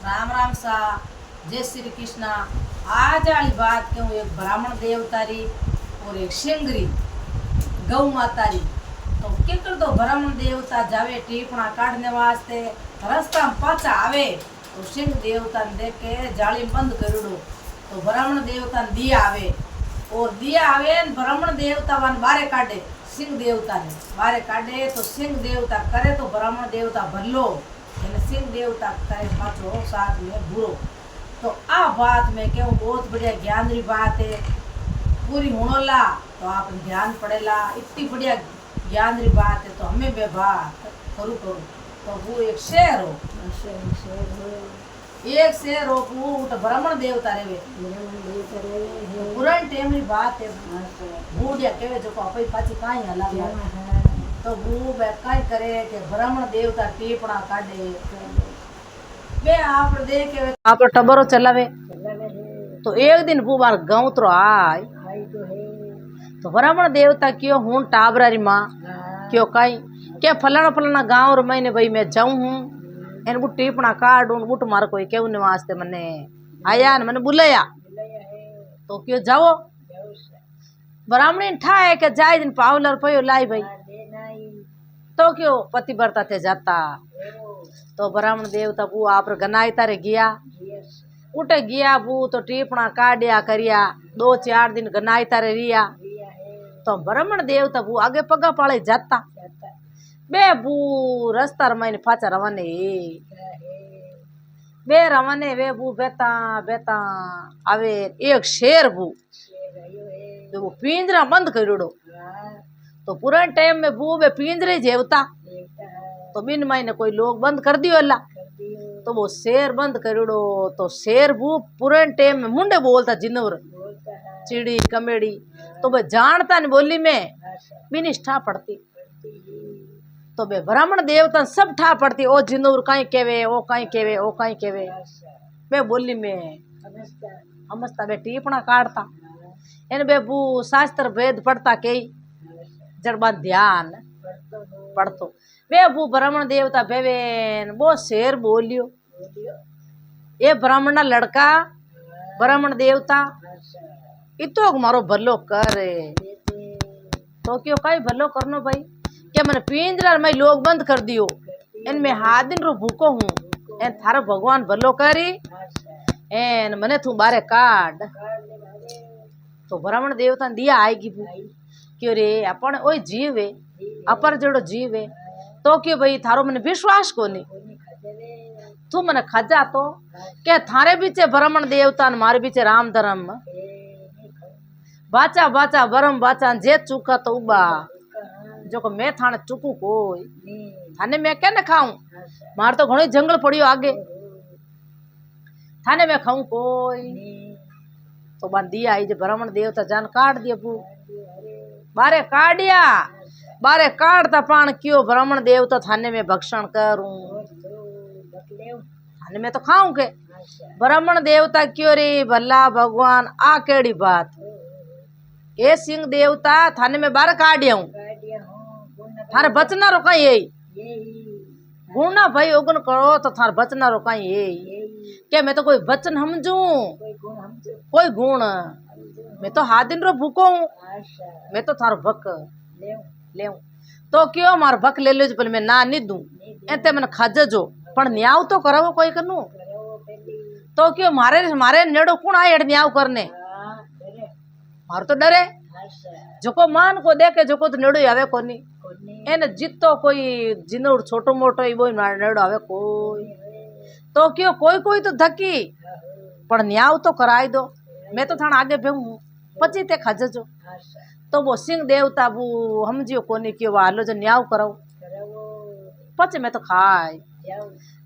राम राम सा। जय श्री कृष्णा। आज वाली बात कहूँ एक ब्राह्मण देवता री और एक सिंगरी गौ माता री। तो किकर तो ब्राह्मण देवता जावे टीपणा काटने वास्ते रास्ता में पाछा आवे तो सिंह देवता ने देख के जाली बंद कर दो। तो ब्राह्मण देवता ने दिया आवे और दिया आवे ब्राह्मण देवता वन बारे काटे। सिंह देवता ने बारे काटे तो सिंह देवता करे तो ब्राह्मण देवता भरलो सिंह देवता करे पाछो साथ में बुरो। तो आ बात में कहूँ बहुत बढ़िया ज्ञान री बात है पूरी होनोला तो आप ध्यान पड़ेला। इतनी बढ़िया ज्ञान री बात है तो हमें बे बात करू करू। तो वो एक शेर हो एक शेर हो वो उठ ब्राह्मण देवता रेवे पुरान टाइम री बात है। बूढ़िया कहवे जो को अपई पाछी काई हला तो वो कई करे कि ब्राह्मण देवता टीपणा काटे बे आप देखे आप टबरो चलावे। तो एक दिन वो बार गौतरो आय तो ब्राह्मण देवता क्यों हूं टाबरा री माँ क्यों कई क्या फलाना फलाना गाँव रो महीने भाई मैं जाऊं हूँ इन वो टीपणा काट उन बुट मार कोई केव वास्ते मने आया न मने बुलाया तो क्यों जाओ ब्राह्मणी ठा है कि जाए दिन पावलर पयो लाई भाई तो क्यों पतिव्रता थे जाता। तो ब्राह्मण देवता वो आप गनाई तारे गया उठे गया वो तो टीपणा काटिया करिया 2-4 दिन गनाई तारे रिया। तो ब्राह्मण देवता वो आगे पगा पाले जाता बे बू रस्ता रमाईने पाचा रवाने बे रवाने वे बू बेता बेता आवे एक शेर बू जो वो पिंजरा बंद करियोड़ो। तो पुराने टाइम में बू बे पिंजरे जेवता तो बिन महीने कोई लोग बंद कर दियो अल्लाह तो वो शेर बंद करियोड़ो। तो शेर बू पुराने टाइम में मुंडे बोलता जिनवर चिड़ी कमेड़ी तो वे जानता नहीं बोली में बिन ठा पड़ती। तो बे ब्राह्मण देवता सब ठा पड़ती ओ जिनवर कहीं केवे ओ कहीं केवे ओ कहीं केवे बे बोली में समझता बे टीपणा काटता इन बे बू शास्त्र वेद पढ़ता कई जड़बा ध्यान पढ़तो बे बू ब्राह्मण देवता बेवेन वो शेर बोलियो ये ब्राह्मण लड़का ब्राह्मण देवता इतो मारो भलो करे तो क्यों कई भलो करनो भाई क्या मैंने पिंजरा में लोग बंद कर दियो इन में हाथ दिन रो भूको हूँ एन थारो भगवान भलो करी एन मने तू बारे काट। तो ब्राह्मण देवता दिया आएगी क्यों रे अपन ओई जीव है अपर जड़ो जीव है तो क्यों भाई थारो मैंने विश्वास को नहीं तू मैंने खजा तो क्या थारे बीचे ब्राह्मण देवता न मारे बीचे राम धर्म बाचा बाचा बरम बाचा जे चूका तो उबा जो को मैं थाने चुकू कोई थाने मैं क्या न खाऊं मार तो घणो जंगल पड़ियो आगे थाने मैं खाऊं कोई। तो बंदिया आई जे ब्राह्मण देवता जान काट दिया बू बारे काटिया बारे काटता पान क्यों ब्राह्मण देवता थाने में भक्षण करूं थाने में तो खाऊं के ब्राह्मण देवता क्यों रे भला भगवान आ केड़ी बात ये सिंह देवता थाने में बार काटिया थारे बचना रो कहीं यही गुणा भाई उगन करो तो थार बचना रो कहीं यही क्या मैं तो कोई वचन समझू कोई गुण मैं तो हाथ दिन रो भूको हूँ मैं तो थारो भक ले तो क्यों मार भक ले लो पर मैं ना नहीं दूं ऐते मैंने खाज जो पण न्याव तो करावो कोई करनू तो क्यों मारे मारे नेड़ो कौन आए न्याव करने मार तो डरे जोको मान को देखे जोको तो नेड़ो आवे कोनी एने जितो कोई जिनोर छोटो मोटो ई बोई नेड़ो आवे कोई तो क्यों कोई कोई तो धकी पण न्याव तो कराई दो मैं तो थाने आगे भेहूं पची ते खज जो। तो वो सिंह देवता वो समझियो कोनी क्यों वालो जो न्याव कराओ पच मैं तो खाई।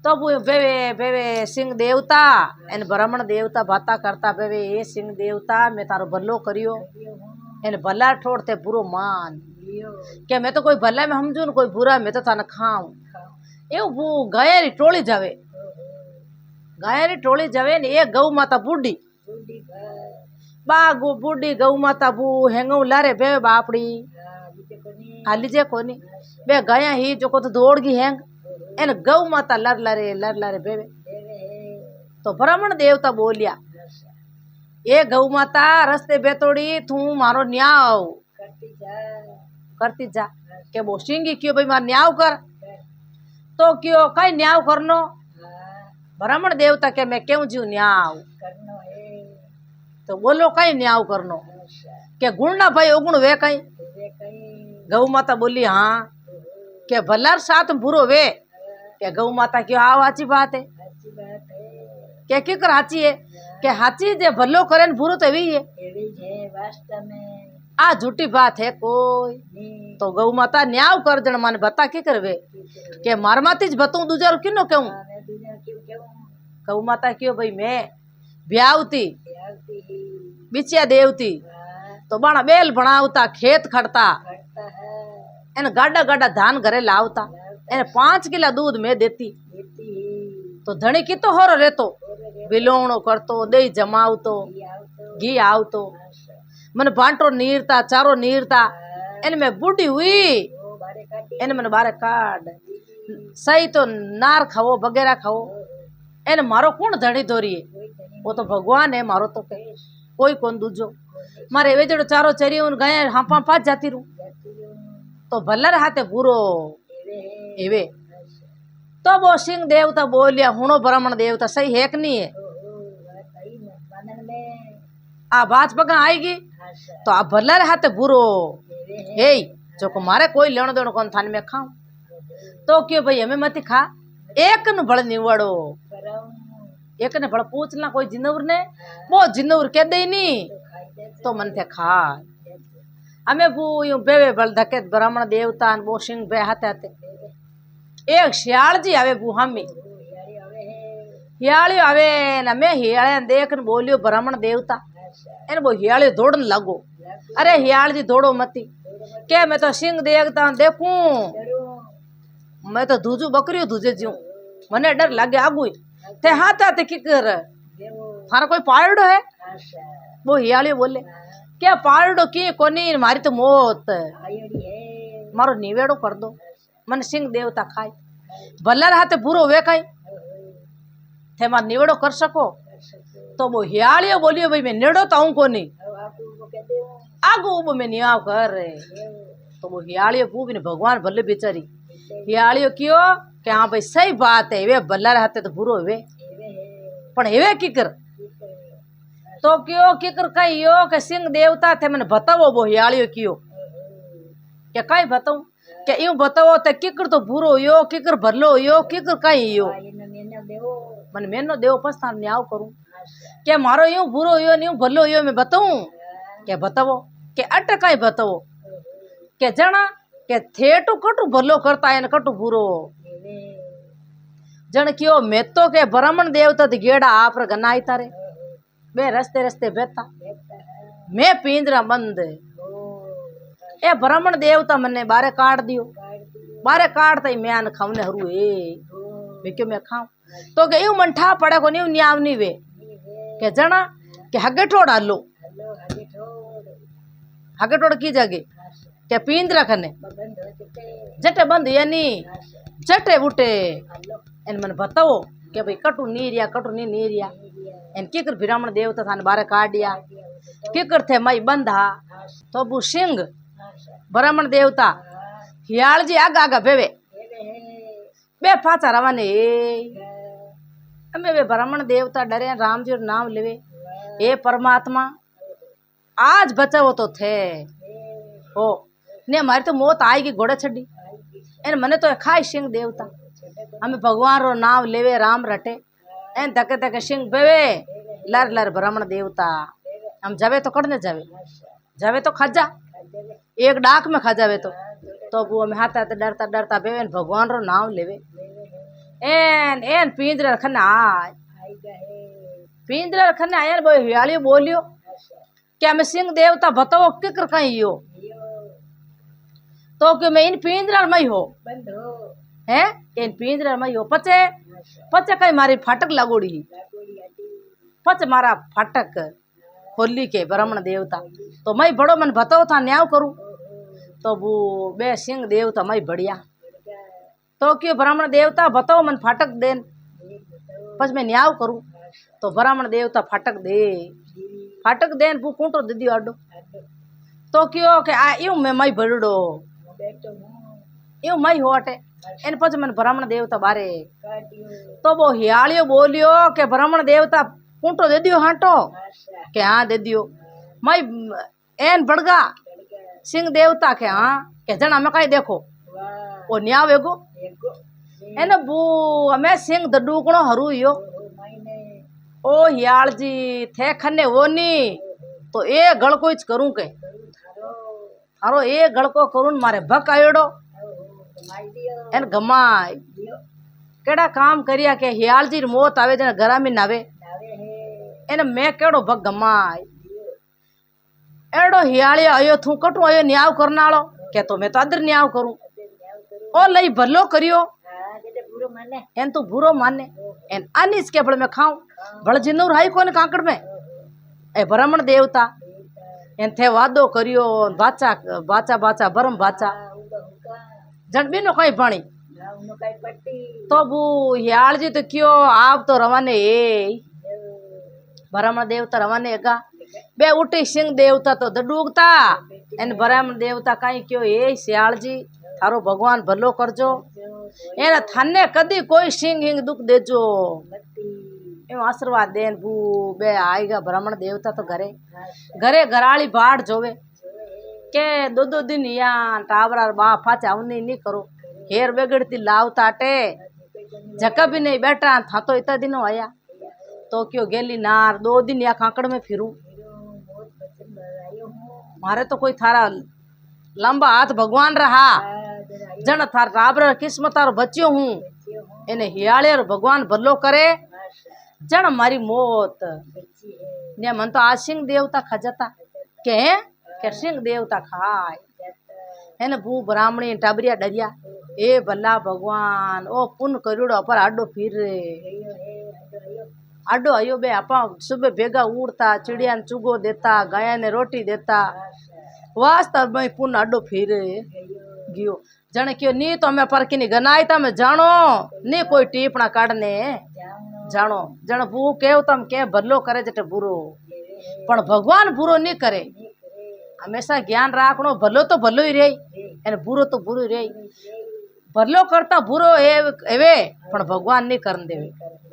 तो वो बेवे बेवे सिंह देवता एन ब्राह्मण देवता बाता करता बेवे ये सिंह देवता मैं तारो भलो करियो एन भला ठोड़ते बुरो मान क्या मैं तो कोई भला में समझू कोई बुरा मैं तो थाने खाऊं ए वो गाय री टोली जावे गाय री टोली जावे ने एक गौ माता बूढ़ी बागु बूढ़ी गौ माता बू हेंगू लारे बे बापड़ी हाली जे कोनी बे गया ही जो को तो दौड़ गई हैंग एन गौ माता लर लारे बेवे तो ब्राह्मण देवता बोलिया ए गौ माता रस्ते बेतोड़ी तू मारो न्याव करती जा के वो सिंगी क्यों भाई मार न्याव कर तो क्यों कई न्याव करनो ब्राह्मण देवता के मैं क्यों जीव न्याव तो बोलो कई न्याव करनो के गुण ना भाई अवगुण वे कई गौ माता बोली हाँ के भलार साथ बुरो वे के गौ माता क्यों आओ अच्छी बात है के कर हाची है के हाची जे भलो करे न बुरो तो वही है आ झूठी बात है कोई तो गौ माता न्याव कर जन माने बता की करवे के मार माती ज बताऊं दूजा किनो कहूं गौ माता क्यों भाई मैं ब्यावती बिचिया देवती तो बाणा बेल बनावता खेत खड़ता एने गाडा गाडा धान घरे लावता एने 5 किला दूध में देती तो धणी की तो होरो रहतो बिलोणो करतो दही जमावतो घी आवतो मन बांटो नीरता चारो नीरता एने में बूढ़ी हुई एने मन बारे काट सही तो नार खाओ वगैरह खाओ एने मारो कौन धणी धोरी है वो तो भगवान है मारो तो के कोई कौन दूजो मारे वे जड़ो चारो चरी उन गए हाँपा पास जाती रू तो भल्लर हाथे बुरो एवे तो वो सिंह देवता बोलिया हुणो ब्राह्मण देवता सही है कि नहीं है आ बात पगा आएगी तो आ भल्लर हाथे बुरो हे जो को मारे कोई लेनो देनो कौन थान में खाऊं तो क्यों भाई हमें मत खा एक न बड़ निवड़ो एक ने बड़ पूछना कोई जिन्नवर ने वो जिन्नवर कह दे नहीं तो मन थे खा हमें वो यूं बेवे बल धके ब्राह्मण देवता वो सिंह बे हाथे हाथे एक शियाल जी आवे बू हमी हियाली आवे न मैं हियाले देख न बोलियो ब्राह्मण देवता एन वो हियाली दौड़न लगो अरे हियाल जी दौड़ो मती के मैं तो सिंह देवता देखूं मैं तो दूजू बकरियो दूजे जीऊं मने डर लगे आगू थे हाथ हाथे की कर थारा कोई पालड़ो है वो हियाली बोले क्या पालड़ो की कोनी मारी तो मौत मारो निवेड़ो कर दो मन सिंह देवता खाए भल्लर हाथे बुरो वे खाई थे मार निवेड़ो कर सको तो वो हियालियो बोलियो भाई मैं नेड़ो तो आऊं कोनी आगू वो मैं नियाव कर रहे तो वो हियालियो पूब ने भगवान भले बेचारी हियालियो क्यों कि हाँ भाई सही बात है वे भल्लर हाथे तो बुरो वे पण हेवे की कर तो क्यों की कर कही यो के सिंह देवता थे मैंने बताओ वो हियालियो क्यों क्या कई बताऊं क्या यूं बताओ तो किकर तो बुरो यो किकर भलो यो किकर कई यो मन मेनो देव पस्तान न्याव करूं क्या मारो यूं बुरो यो न्यू भलो यो मैं बताऊं क्या बताओ के अट कई बताओ के जना के थेटू कटू भलो करता है न कटू बुरो जन क्यों मैं तो के ब्राह्मण देवता ती गेड़ा आप गनाई तारे बे रस्ते रस्ते बेता मैं पिंजरा बंद ए ब्राह्मण देवता मने बारे काट दियो बारे काटता ही मैं आन खाऊने हरू ए क्यों मैं खाऊं तो के यूं मन ठा पड़े को न्यू न्याव नहीं वे के जना के हगे ठोड़ आलो हगे ठोड़ की जगह के पिंजरा खने जटे बंद यानी जटे बूटे एन मन बताओ के भाई कटू नी रिया एन की कर ब्राह्मण देवता थाने बारे काट दिया की कर थे मई बंधा तो बू सिंह ब्राह्मण देवता हियाल जी आगा आगा बेवे बे पाचा रवाने हमें वे ब्राह्मण देवता डरे राम जी नाम लेवे हे परमात्मा आज बचाओ तो थे हो ने हमारी तो मौत आएगी घोड़े छड़ी एन मने तो खाई सिंह देवता हमें भगवान रो नाम लेवे राम रटे एन धके धके सिंह बेवे लर लर ब्राह्मण देवता हम जावे तो कड़ने जावे तो खाजा एक डाक में खा जावे तो वो हमें हाथ हाथ डरता डरता बेवे भगवान रो नाम लेवे एन एन पिंजरा रखने आय पिंजरा रखने आया वो हियाली बोलियो क्या मैं सिंह देवता बताओ किकर कहीं यो तो कि मैं इन पिंजरा में हो है इन पिंजरा में हो पचे पचे कहीं मारी फाटक लगोड़ी पच मारा फाटक खोली के ब्राह्मण देवता तो मैं बड़ो मन बताओ था न्याव करूं तो वो बे सिंह देवता मैं बढ़िया तो क्यों ब्राह्मण देवता बताओ मन फाटक देन पच मैं न्याव करूं तो ब्राह्मण देवता फाटक दे ने कूंटो दे दियो आडो तो क्यों के आ यूं मैं मई भरड़ो यूं मई होटे एन पछ मन ब्राह्मण देवता बारे तो वो हियालियो बोलियो के ब्राह्मण देवता कूंटो दे दियो हाटो के हाँ दे दियो मई एन बड़गा सिंह देवता के हाँ के जना मैं कहीं देखो वो न्याव एगो एने बू मैं सिंह दडूकणो हरू यो ओ हियाल जी थे खन्ने वो नी तो ए गड़को ज करूं के थारो ए गड़को करूं मारे भक आयोड़ो एन गमाय केड़ा काम करिया के हियाल जी मौत आवे जने घरा में नावे एने मैं केड़ो भक गमाय एड़ो हियाली आयो थू कटू आयो न्याव करनालो के तो मैं तो अदर न्याव करूं ओ लई भलो करियो एन तो बुरो माने एन अनिस के बळ में खाऊं बळ जिन्नू राई कोने काकड़ में ए ब्राह्मण देवता एन थे वादो करियो बाचा बाचा बाचा बरम बाचा जन बिनो कई पानी तो बू हियाल जी तो क्यों आप तो रवाने ए ब्राह्मण देवता रवाने गा बे उठी सिंह देवता तो दडूगता एन ब्राह्मण देवता कई क्यों ए सियाल जी थारो भगवान भलो करजो एने थाने कदी कोई सिंह हिंग दुख देजो एव आशीर्वाद देन बू बे आएगा ब्राह्मण देवता तो घरे घरे घराली बाढ़ जोवे के दो दिन या टावरा बा फाचा उन्नी नहीं करो हेर बेगड़ती लाव ताटे जका भी नहीं बैठा था तो इतना दिनों आया तो क्यों गेली नार 2 दिन या काकड़ में फिरूं मारे तो कोई थारा लंबा हाथ भगवान रहा जन थार राबर किस्मत बच्यो हूँ इन्हें हियाले भगवान भलो करे जन मारी मौत ने मन तो आज सिंह देवता खजता के सिंह देवता खाए है न भू ब्राह्मणी टाबरिया डरिया ए भला भगवान ओ पुन करूड़ो पर आडो फिर आडो आयो बे आपा सुबह भेगा उड़ता चिड़िया ने चुगो देता गाया ने रोटी देता वास्तव में पुन आडो फिर गयो जन क्यों नी तो मैं परकी नी गनाई ता मैं जानो नी कोई टीपना काढ़ने जानो जन बू केव तम के भलो करे जटे बुरो पण भगवान बुरो नहीं करे हमेशा ज्ञान राखनो भलो तो भलो ही रही एने बुरो तो बुरो ही रही भलो करता बुरो एवे पण भगवान नहीं करन देवे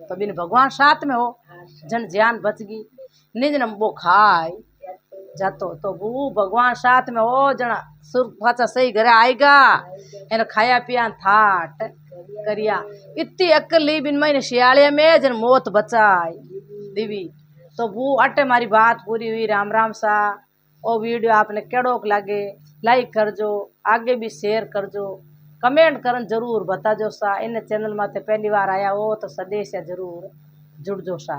तो बिन भगवान साथ में हो जन जान बच गई निज नंबो खाए जातो तो बू भगवान साथ में हो जना सुर पाचा सही घरे आएगा एने खाया पिया थाट करिया इतनी अक्ल ली बिन महीने शियालिया में जन मौत बचाई दीवी तो बू अटे मारी बात पूरी हुई राम राम सा ओ वीडियो आपने केड़ोक लागे लाइक करजो आगे भी शेयर करजो कमेंट करन जरूर बताजो सा इन चैनल माते पहली बार आया हो तो सदेश जरूर जुड़जो सा।